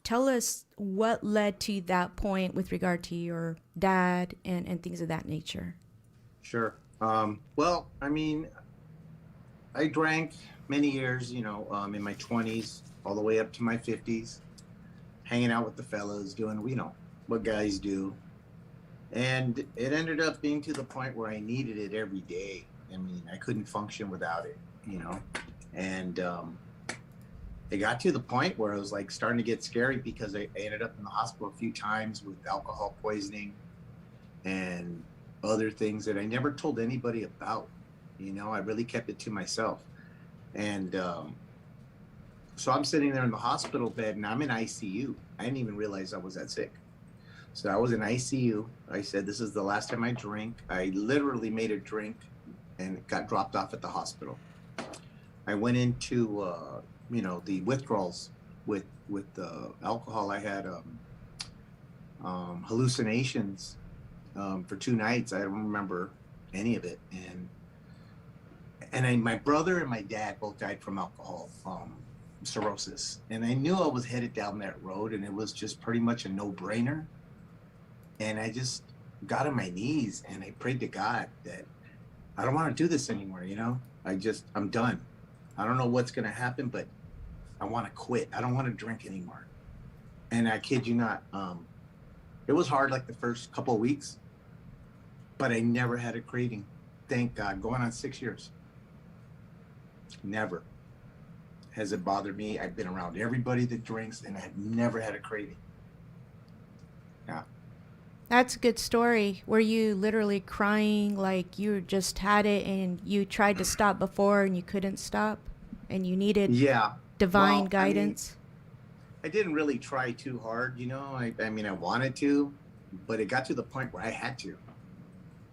Tell us what led to that point with regard to your dad and things of that nature. Sure. Well, I mean, I drank many years, in my 20s all the way up to my 50s, hanging out with the fellas, doing, what guys do. And it ended up being to the point where I needed it every day. I mean, I couldn't function without it. And it got to the point where it was like starting to get scary because I ended up in the hospital a few times with alcohol poisoning and other things that I never told anybody about. I really kept it to myself. And so I'm sitting there in the hospital bed and I'm in ICU. I didn't even realize I was that sick. So I was in ICU. I said, this is the last time I drink. I literally made a drink and it got dropped off at the hospital. I went into, the withdrawals with the alcohol. I had hallucinations for 2 nights. I don't remember any of it. My brother and my dad both died from alcohol cirrhosis, and I knew I was headed down that road, and it was just pretty much a no-brainer. And I just got on my knees and I prayed to God that I don't want to do this anymore. I'm done. I don't know what's going to happen, but I want to quit. I don't want to drink anymore. And I kid you not, it was hard like the first couple of weeks, but I never had a craving. Thank God. Going on 6 years. Never has it bothered me. I've been around everybody that drinks and I've never had a craving. Yeah. That's a good story. Were you literally crying like you just had it and you tried to stop before and you couldn't stop and you needed Yeah. divine Well, I mean, guidance? I didn't really try too hard, I mean, I wanted to, but it got to the point where I had to,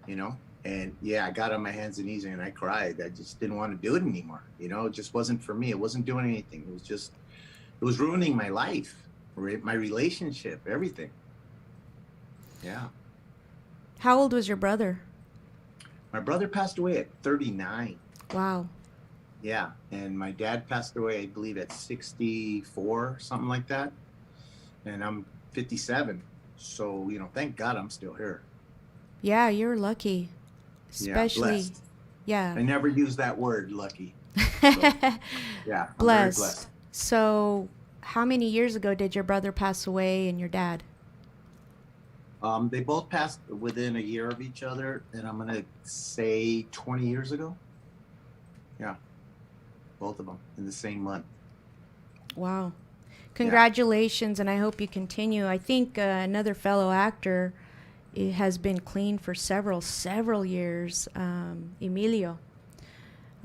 you know? And yeah, I got on my hands and knees and I cried. I just didn't want to do it anymore. It just wasn't for me. It wasn't doing anything. It was ruining my life, my relationship, everything. Yeah. How old was your brother? My brother passed away at 39. Wow. Yeah. And my dad passed away, I believe, at 64, something like that. And I'm 57. So, thank God I'm still here. Yeah, you're lucky. Yeah. Especially, Blessed. yeah. I never use that word, lucky. So, yeah, I'm very Blessed. blessed. So, how many years ago did your brother pass away and your dad? They both passed within a year of each other, and I'm gonna say 20 years ago. Yeah, both of them in the same month. Wow. Yeah. Congratulations, and I hope you continue. I think another fellow actor has been clean for several years. Emilio.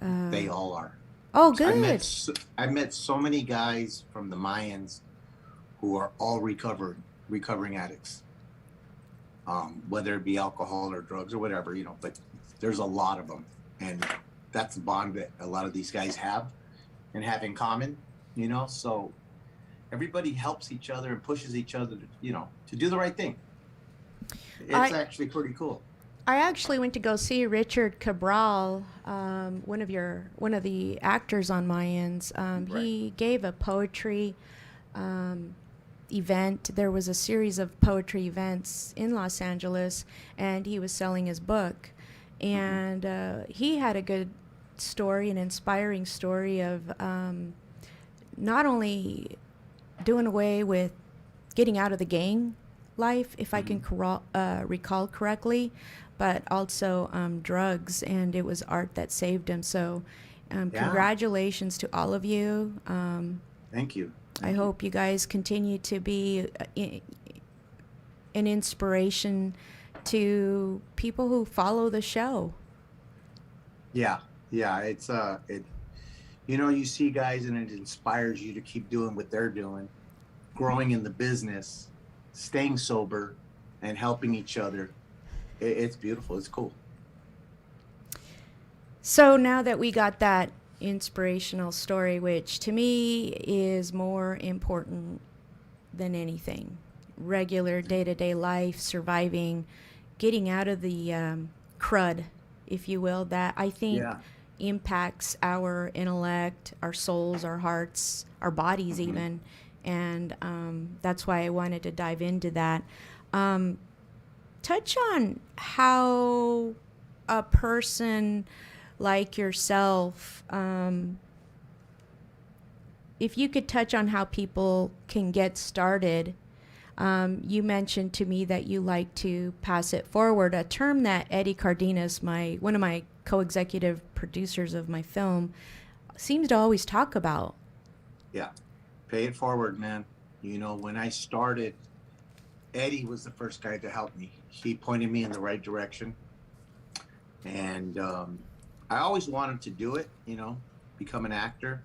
They all are. Oh, I met good. I met so many guys from the Mayans who are all recovering addicts, whether it be alcohol or drugs or whatever, But there's a lot of them, and that's the bond that a lot of these guys have and have in common. So everybody helps each other and pushes each other to do the right thing. It's I actually pretty cool. I actually went to go see Richard Cabral, one of the actors on Mayans. Right. He gave a poetry um, event. There was a series of poetry events in Los Angeles, and he was selling his book. Hmm. And he had a good story, an inspiring story of not only doing away with getting out of the gang life, if I can Hmm. recall correctly, but also drugs, and it was art that saved him. So, Yeah. congratulations to all of you. Thank you. I Thank you. hope you guys continue to be an inspiration to people who follow the show. Yeah. Yeah. You see guys and it inspires you to keep doing what they're doing, growing in the business, staying sober, and helping each other. It's beautiful. It's cool. So now that we got that inspirational story, which to me is more important than anything, regular day to day life, surviving, getting out of the crud, if you will, that I think Yeah. impacts our intellect, our souls, our hearts, our bodies, Hmm. even. and that's why I wanted to dive into that. Touch on how a person like yourself, if you could touch on how people can get started. You mentioned to me that you like to pass it forward, a term that Eddie Cardenas, one of my co-executive producers of my film, seems to always talk about. Yeah, pay it forward, man. When I started, Eddie was the first guy to help me. He pointed me in the right direction. And I always wanted to do it, become an actor.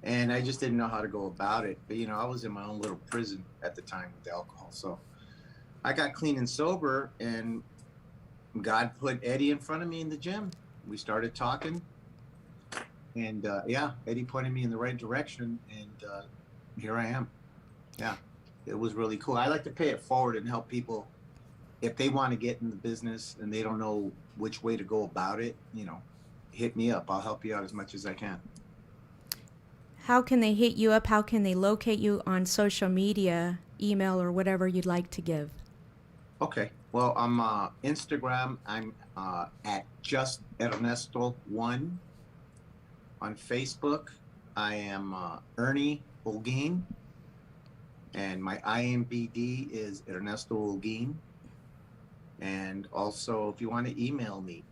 And I just didn't know how to go about it. But, I was in my own little prison at the time with alcohol. So I got clean and sober, and God put Eddie in front of me in the gym. We started talking. And Eddie pointed me in the right direction. And here I am. Yeah, it was really cool. I like to pay it forward and help people if they want to get in the business and they don't know which way to go about it, hit me up. I'll help you out as much as I can. How can they hit you up? How can they locate you on social media, email, or whatever you'd like to give? Okay. Well, I'm Instagram. I'm at just Ernesto1. On Facebook, I am Ernie Olguin. And my IMBD is Ernesto Olguin. And also, if you want to email me,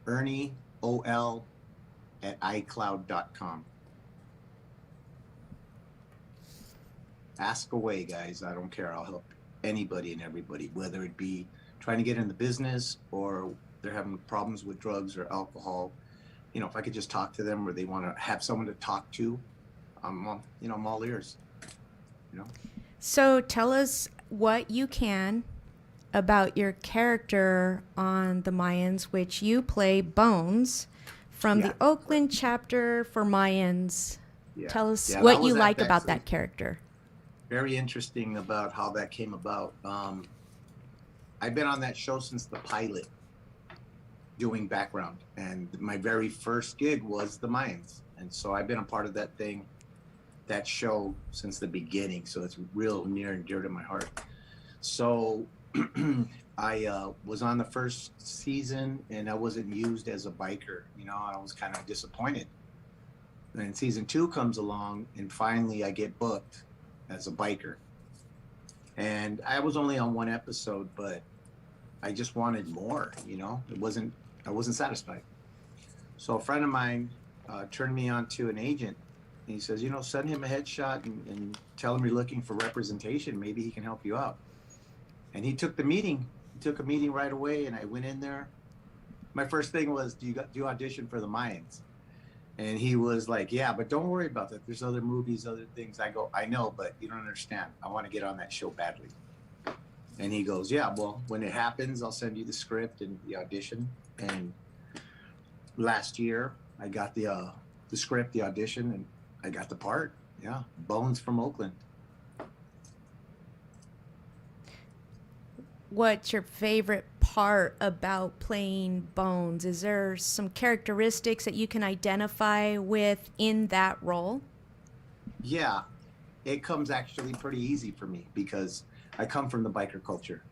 ernieol@icloud.com. Ask away, guys. I don't care. I'll help anybody and everybody, whether it be trying to get in the business or they're having problems with drugs or alcohol. If I could just talk to them or they want to have someone to talk to, I'm all ears. So tell us what you can about your character on the Mayans, which you play Bones from the Oakland chapter for Mayans. Yeah. Tell us what you like about that character. Very interesting about how that came about. I've been on that show since the pilot, doing background, and my very first gig was the Mayans, and so I've been a part of that show since the beginning. So it's real near and dear to my heart. So I was on the first season and I wasn't used as a biker. I was kind of disappointed. And then season 2 comes along and finally I get booked as a biker. And I was only on one episode, but I just wanted more, I wasn't satisfied. So a friend of mine turned me on to an agent. And he says, send him a headshot and tell him you're looking for representation. Maybe he can help you out. And he took the meeting. He took a meeting right away, and I went in there. My first thing was, do you audition for the Mayans? And he was like, yeah, but don't worry about that. There's other movies, other things. I go, I know, but you don't understand. I want to get on that show badly. And he goes, yeah, well, when it happens, I'll send you the script and the audition. And last year, I got the script, the audition, and I got the part. Yeah, Bones from Oakland. What's your favorite part about playing Bones? Is there some characteristics that you can identify with in that role? Yeah, it comes actually pretty easy for me because I come from the biker culture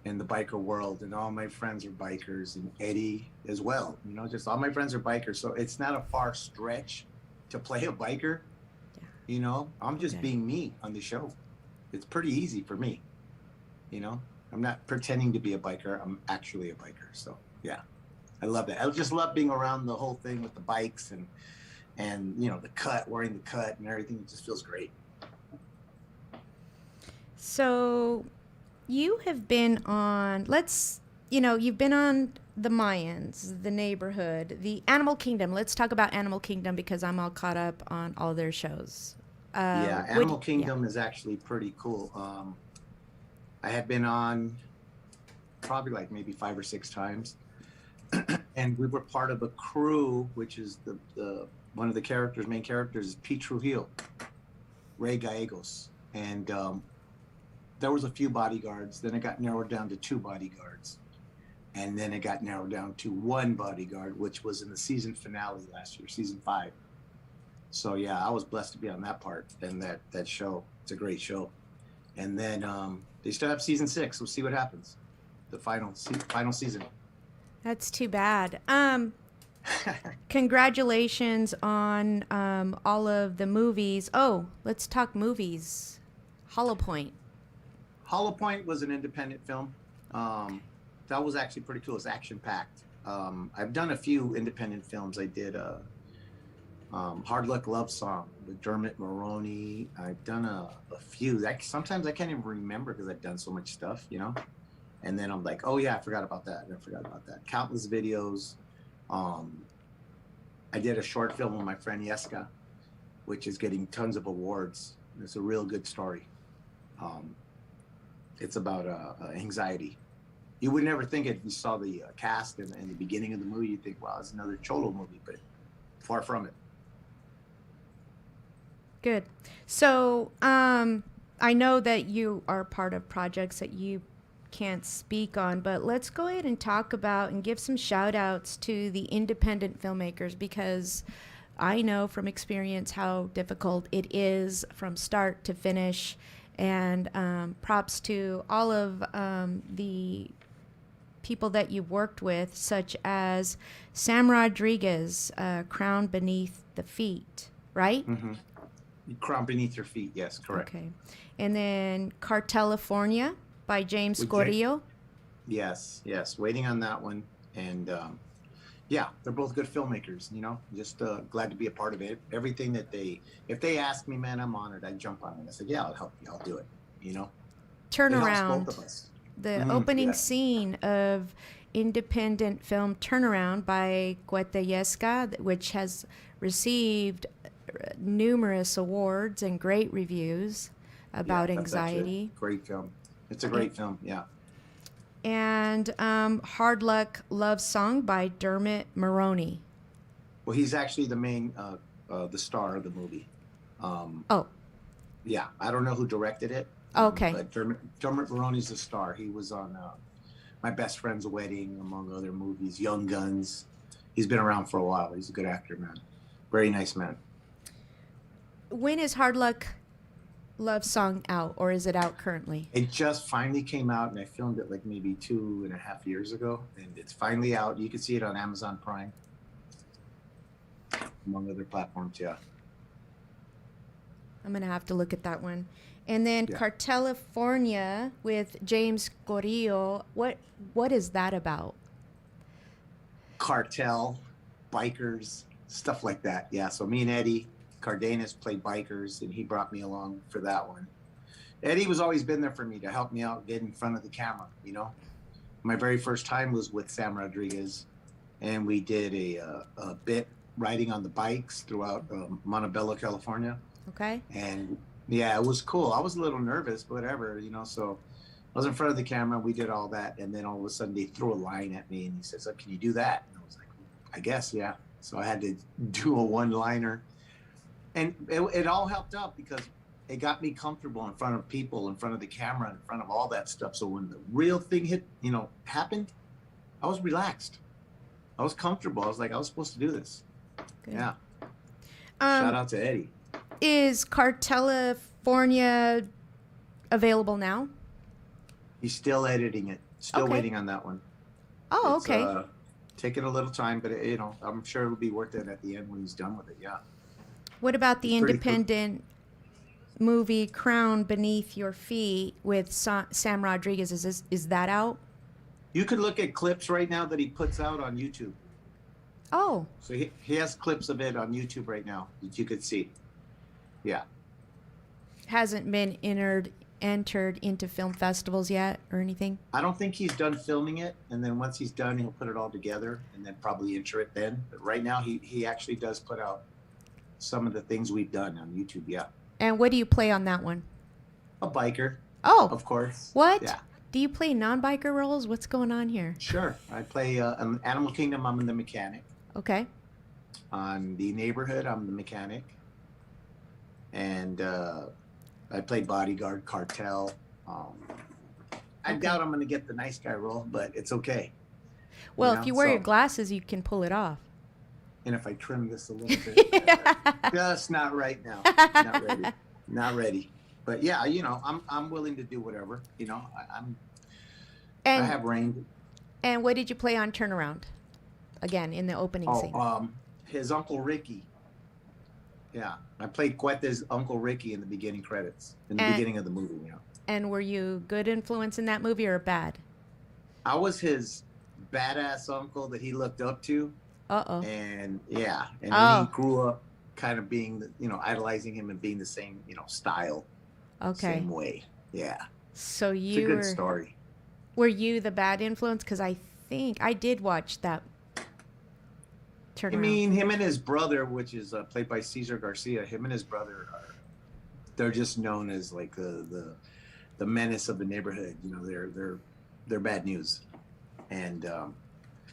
and the biker world, and all my friends are bikers, and Eddie as well. Just all my friends are bikers. So it's not a far stretch to play a biker. Yeah. I'm just being me on the show. It's pretty easy for me. I'm not pretending to be a biker. I'm actually a biker. So yeah, I love that. I just love being around the whole thing with the bikes and the cut, wearing the cut and everything. It just feels great. So you have been on, you've been on the Mayans, the Neighborhood, the Animal Kingdom. Let's talk about Animal Kingdom because I'm all caught up on all their shows. Animal Kingdom is actually pretty cool. I had been on probably like maybe 5 or 6 times. And we were part of a crew, which is the one of the main characters is Pete Trujillo, Ray Gallegos. And there was a few bodyguards. Then it got narrowed down to 2 bodyguards. And then it got narrowed down to 1 bodyguard, which was in the season finale last year, season 5. So yeah, I was blessed to be on that part and that show. It's a great show. And then they still have season 6. We'll see what happens. The final season. That's too bad. Congratulations on all of the movies. Oh, let's talk movies. Hollow Point. Hollow Point was an independent film. That was actually pretty cool. It's action packed. I've done a few independent films. I did Hard Luck Love Song with Dermot Mulroney. I've done a few. Sometimes I can't even remember because I've done so much stuff, you know. And then I'm like, oh yeah, I forgot about that. I forgot about that. Countless videos. I did a short film with my friend Yeska, which is getting tons of awards. It's a real good story. It's about anxiety. You would never think it if you saw the cast and the beginning of the movie. You'd think, wow, it's another Cholo movie, but far from it. Good. So I know that you are part of projects that you can't speak on, but let's go ahead and talk about and give some shout outs to the independent filmmakers, because I know from experience how difficult it is from start to finish. And props to all of the people that you worked with, such as Sam Rodriguez, Crown Beneath the Feet, right? Mm-hmm. Crown Beneath Your Feet, yes, correct. Okay. And then Cartelifornia by James With Scorillo. Yes, waiting on that one. And yeah, they're both good filmmakers, you know, just glad to be a part of it. Everything that if they ask me, man, I'm honored. I jump on it. I said, yeah, I'll help you. I'll do it, you know. Turnaround. Both of us. The opening scene of independent film Turnaround by Yeska, which has received numerous awards and great reviews about anxiety. Great film. It's a great film, yeah. And Hard Luck Love Song by Dermot Mulroney. Well, he's actually the main, the star of the movie. Oh. Yeah, I don't know who directed it. Okay. But Dermot Mulroney's the star. He was on My Best Friend's Wedding, among other movies, Young Guns. He's been around for a while. He's a good actor, man. Very nice man. When is Hard Luck Love Song out, or is it out currently? It just finally came out, and I filmed it like maybe 2.5 years ago, and it's finally out. You can see it on Amazon Prime, among other platforms. Yeah. I'm gonna have to look at that one. And then Cartelifornia with James Scorillo. What is that about? Cartel, bikers, stuff like that. Yeah. So me and Eddie Cardenas played bikers, and he brought me along for that one. Eddie was always been there for me to help me out, get in front of the camera, you know. My very first time was with Sam Rodriguez, and we did a bit riding on the bikes throughout Montebello, California. Okay. And yeah, it was cool. I was a little nervous, but whatever, you know. So I was in front of the camera, we did all that, and then all of a sudden they threw a line at me, and he says, "Oh, can you do that?" And I was like, "I guess, yeah." So I had to do a one-liner. And it all helped out because it got me comfortable in front of people, in front of the camera, in front of all that stuff. So when the real thing happened, I was relaxed. I was comfortable. I was like, I was supposed to do this. Good. Yeah. Shout out to Eddie. Is Cartelifornia available now? He's still editing it. Still waiting on that one. Oh, okay. Taking a little time, but I'm sure it'll be worth it at the end when he's done with it. Yeah. What about the independent movie Crown Beneath Your Feet with Sam Rodriguez? Is that out? You could look at clips right now that he puts out on YouTube. Oh. So he has clips of it on YouTube right now that you could see. Yeah. Hasn't been entered into film festivals yet or anything? I don't think he's done filming it, and then once he's done, he'll put it all together and then probably enter it then. But right now, he actually does put out some of the things we've done on YouTube, yeah. And what do you play on that one? A biker. Oh. Of course. What? Yeah. Do you play non-biker roles? What's going on here? Sure. I play on Animal Kingdom, I'm the mechanic. Okay. On The Neighborhood, I'm the mechanic. And I play bodyguard, cartel. I doubt I'm going to get the nice guy role, but it's okay. Well, if you wear your glasses, you can pull it off. And if I trim this a little bit, just not right now. Not ready. Not ready. But yeah, I'm willing to do whatever. I And have range. and what did you play on Turnaround? Again, in the opening Oh, scene. his Uncle Ricky. Yeah, I played Cuete's Uncle Ricky in the beginning credits, in the And beginning of the movie. and were you good influence in that movie or bad? I was his badass uncle that he looked up to, Uh-oh. and yeah, and then he Oh, grew up kind of being, idolizing him and being the same, style, okay. same way. Yeah, So it's a good story. were you the bad influence? Because I think I did watch that I Turnaround. mean, him and his brother, which is played by Cesar Garcia, him and his brother they're just known as like the menace of the neighborhood. They're bad news, and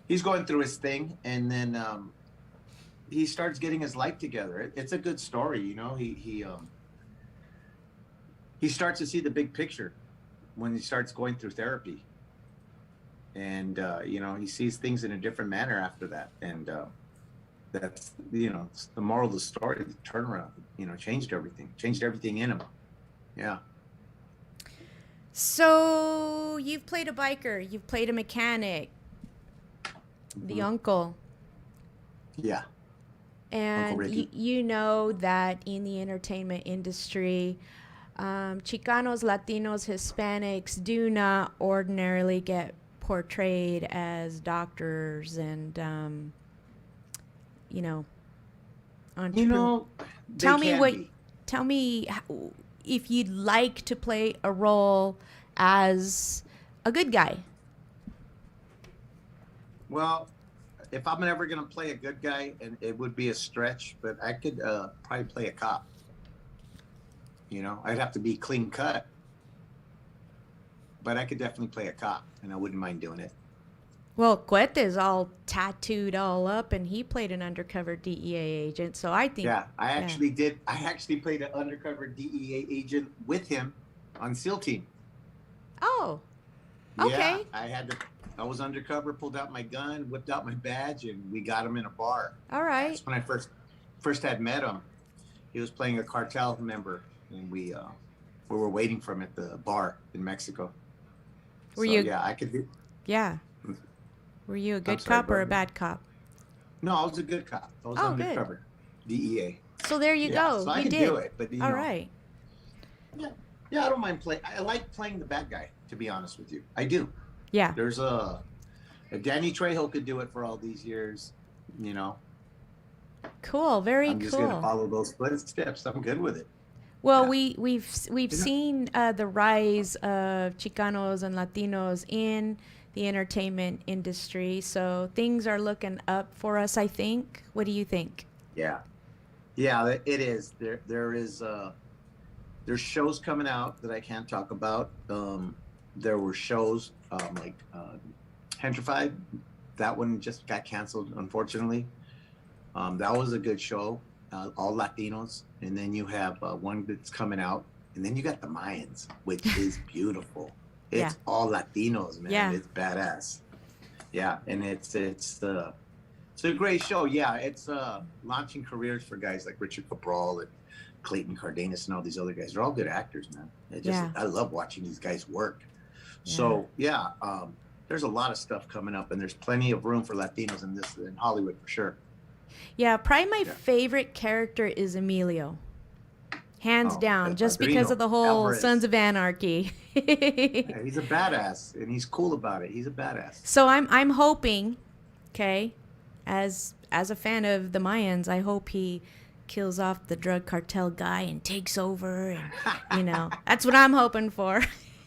he's going through his thing, and then he starts getting his life together. It's a good story. He starts to see the big picture when he starts going through therapy, and he sees things in a different manner after that, and that's the moral of the story. The turnaround, changed everything in him. Yeah. So you've played a biker, you've played a mechanic, the Mhm. uncle, Yeah. and Ricky. you know that in the entertainment industry, Chicanos, Latinos, Hispanics do not ordinarily get portrayed as doctors and, entrepreneurs. They Tell me can what. be. Tell me if you'd like to play a role as a good guy. Well, if I'm ever gonna play a good guy, and it would be a stretch, but I could probably play a cop. I'd have to be clean cut, but I could definitely play a cop, and I wouldn't mind doing it. Well, Cuete's all tattooed all up, and he played an undercover DEA agent. So I think, Yeah, I actually did. I actually played an undercover DEA agent with him on SEAL Team. Oh, Yeah, okay. I was undercover, pulled out my gun, whipped out my badge, and we got him in a bar. All right. That's when I first had met him. He was playing a cartel member, and we were waiting for him at the bar in Mexico. Were you? Yeah, I could do. Yeah. Were you a good sorry, cop or a Barbara. bad cop? No, I was a good cop. I was Oh, good. undercover, DEA. So there you Yeah, go. so I You can did. do it, but All right. Yeah, I don't mind playing. I like playing the bad guy, to be honest with you. I do. Yeah. There's Danny Trejo could do it for all these years. Cool. Very I'm just gonna cool. follow those footsteps. I'm good with it. Well, Yeah. we've seen the rise of Chicanos and Latinos in the entertainment industry. So things are looking up for us, I think. What do you think? Yeah, it is. There's shows coming out that I can't talk about. There were shows like Gentrified. That one just got canceled, unfortunately. That was a good show, all Latinos. And then you have one that's coming out, and then you got the Mayans, which is beautiful. It's all Latinos, man. Yeah. It's badass. Yeah, and it's a great show. Yeah, it's launching careers for guys like Richard Cabral and Clayton Cardenas and all these other guys. They're all good actors, man. I love watching these guys work. So there's a lot of stuff coming up, and there's plenty of room for Latinos in Hollywood for sure. Yeah, probably my favorite character is Emilio. Hands down, just because of the whole Alvarez. Sons of Anarchy. Yeah, he's a badass, and he's cool about it. He's a badass. So I'm hoping, okay, as a fan of the Mayans, I hope he kills off the drug cartel guy and takes over, and that's what I'm hoping for.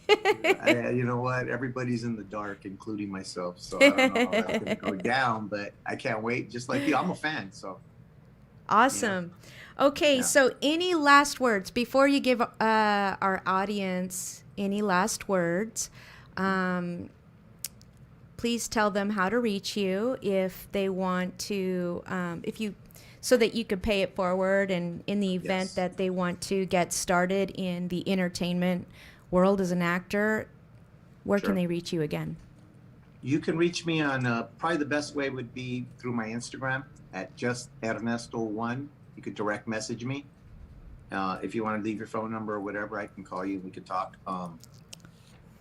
You know what? Everybody's in the dark, including myself. So I don't know how that's going to go down, but I can't wait. Just like you, I'm a fan. So Awesome. Okay, so any last words before you give our audience any last words? Please tell them how to reach you if they want to, so that you could pay it forward, and in the event that they want to get started in the entertainment world as an actor, where can they reach you again? You can reach me on probably the best way would be through my Instagram at just Ernesto1. You could direct message me. If you want to leave your phone number or whatever, I can call you and we could talk.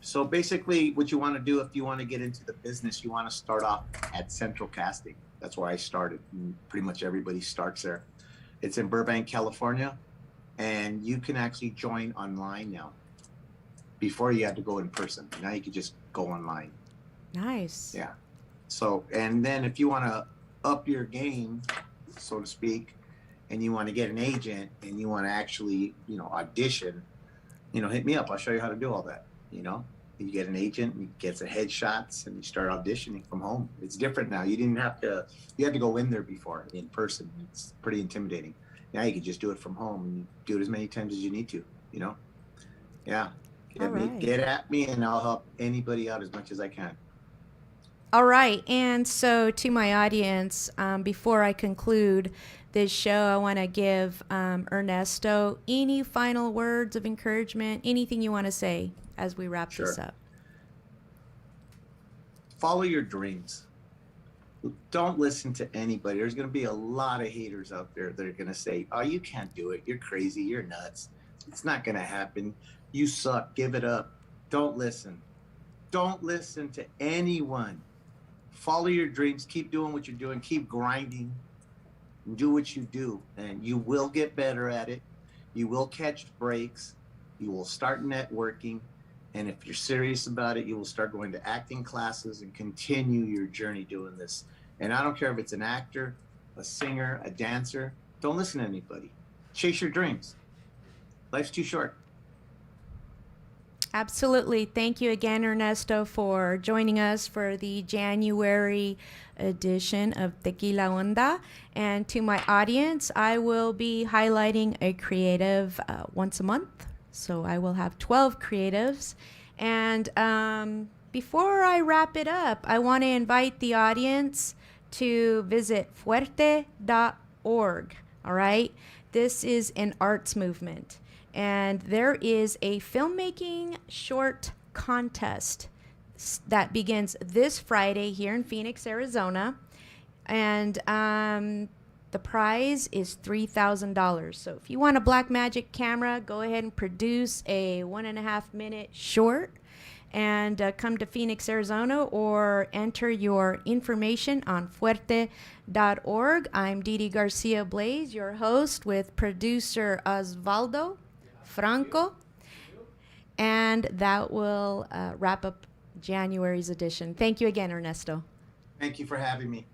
So basically, what you want to do if you want to get into the business, you want to start off at Central Casting. That's where I started. And pretty much everybody starts there. It's in Burbank, California, and you can actually join online now. Before you had to go in person. Now you can just go online. Nice. Yeah. So, and then if you want to up your game, so to speak, and you want to get an agent and you want to actually, audition, hit me up. I'll show you how to do all that. You get an agent, you get the headshots, and you start auditioning from home. It's different now. You had to go in there before in person. It's pretty intimidating. Now you can just do it from home and do it as many times as you need to, Yeah. Get at me and I'll help anybody out as much as I can. All right. And so to my audience, before I conclude this show, I want to give Ernesto any final words of encouragement, anything you want to say as we wrap this up. Follow your dreams. Don't listen to anybody. There's going to be a lot of haters out there that are going to say, oh, you can't do it. You're crazy. You're nuts. It's not going to happen. You suck. Give it up. Don't listen. Don't listen to anyone. Follow your dreams. Keep doing what you're doing. Keep grinding. Do what you do. And you will get better at it. You will catch breaks. You will start networking. And if you're serious about it, you will start going to acting classes and continue your journey doing this. And I don't care if it's an actor, a singer, a dancer. Don't listen to anybody. Chase your dreams. Life's too short. Absolutely. Thank you again, Ernesto, for joining us for the January edition of Tequila Onda. And to my audience, I will be highlighting a creative once a month. So I will have 12 creatives. And before I wrap it up, I want to invite the audience to visit fuerte.org. All right. This is an arts movement. And there is a filmmaking short contest that begins this Friday here in Phoenix, Arizona. And the prize is $3,000. So if you want a Blackmagic camera, go ahead and produce a 1.5-minute short and come to Phoenix, Arizona, or enter your information on fuerte.org. I'm Didi Garcia Blaze, your host, with producer Osvaldo Franco. And that will wrap up January's edition. Thank you again, Ernesto. Thank you for having me.